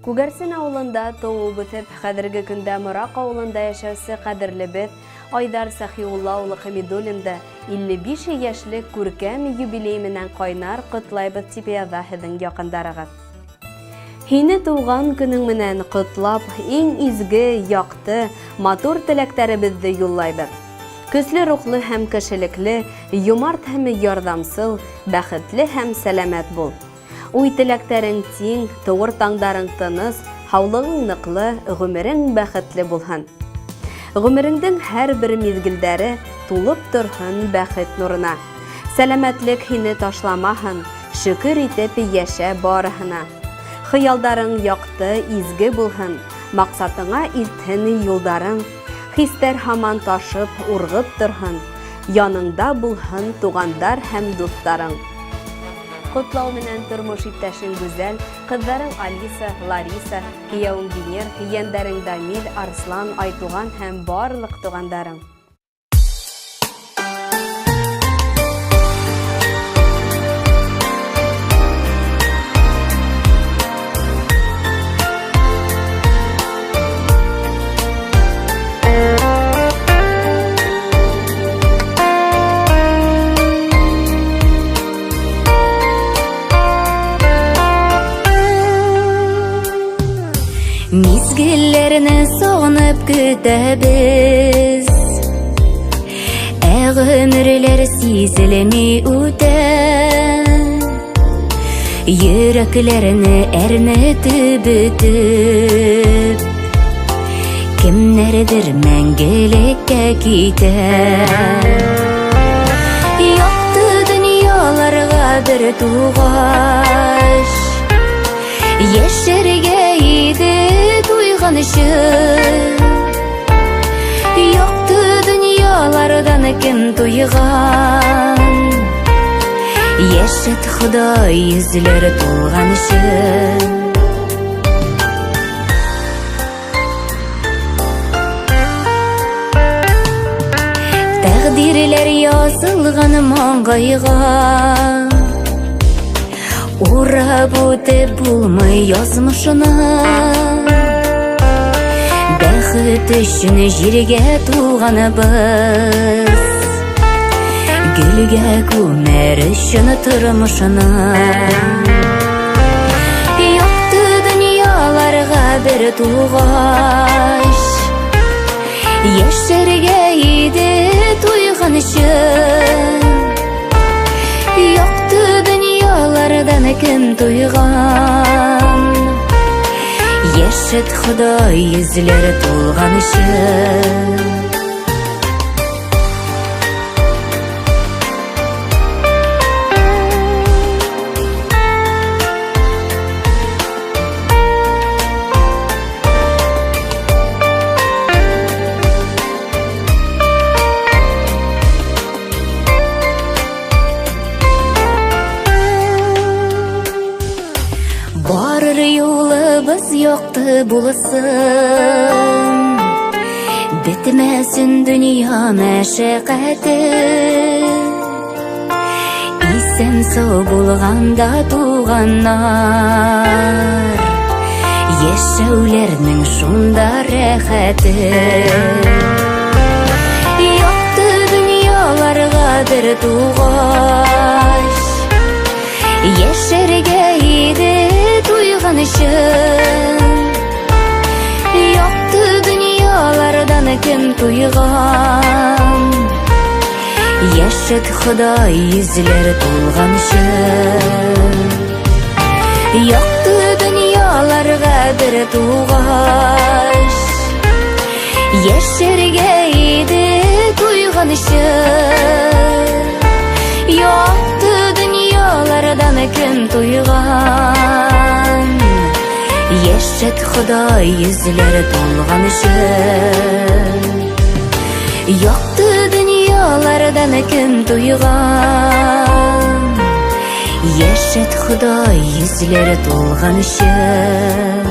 Күгәрсен авылында тууып үтеп, хәзерге көндә Мырак авылында яшәүче кадерлебез Айдар Сахиулла улы Хамидуллинда 55 яшьлек күркәм юбилей менән кайнар котлайбыз дип яза һезнең якындарыгыз. Һине туган көнең менән котлап, иң изге, якты, матур теләктәребезне юллайбыз. Көчле рухлы һәм кешелекле, юмарт һәм ярдәмсыл, бәхетле һәм сәламәт бул. Уй теләктәрең тиң, тугыр таңдарың тыныс, һаулыгың ныклы, гомерең бәхетле булһын. Гомереңдең һәр бер мизгелдәре тулып торһын бәхет нурына. Сәламәтлек һине ташламаһын, шөкер итеп яшә барыһына. Хыялдарың якты, изге булһын, максатыңа илтһен юлдарың. Хистәр һаман ташып, ургып торһын, яныңда булһын тугандар һәм дусларың. Котлау менән тормыш иптәшең Гүзәл, кызларың Алиса, Лариса, киявең Венер, ендәрең Дамир, Арслан, Айтуган һәм барлык тугандарың. Мизгелләрне сагынып көтәбез, гомерләр сизелми үтә. Йөрәкләрне әрнетеп бетеп, кемнәрдер мәңгелеккә китә. Якты дөньяларга бер тугач, яшәргә иде туйган өчен. Якты дөньялардан кем туйган, яшәт Ходай йөзләр тулган өчен. Тәкъдирләр язылган маңгайга, урап үтеп булмый язмышына. Бәхет өчен җиргә туганыбыз, гөлгә күмәр өчен тормышына. Якты дөньяларга бер тугач, яшәргә иде туйган өчен. Якты дөньялардан кем туйган, яшәт Ходай йөзләр тулган өчен. Барыр юлыбыз якты булсын, бетмәсен дөнья мәшәкате. Исән сау булганда туганнар, яшәүләрнең шунда рәхәте. Якты дөньяларга бер тугач, яшәргә иде туйган өчен. Якты дөньялардан кем туйган, яшәт Ходай йөзләр тулган өчен. Якты дөньяларга бер тугач, яшәргә иде туйган өчен. Якты дөньялардан кем туйган, яшәт Ходай йөзләр тулган өчен. Якты дөньялардан кем туйган, яшәт Ходай йөзләр тулган өчен.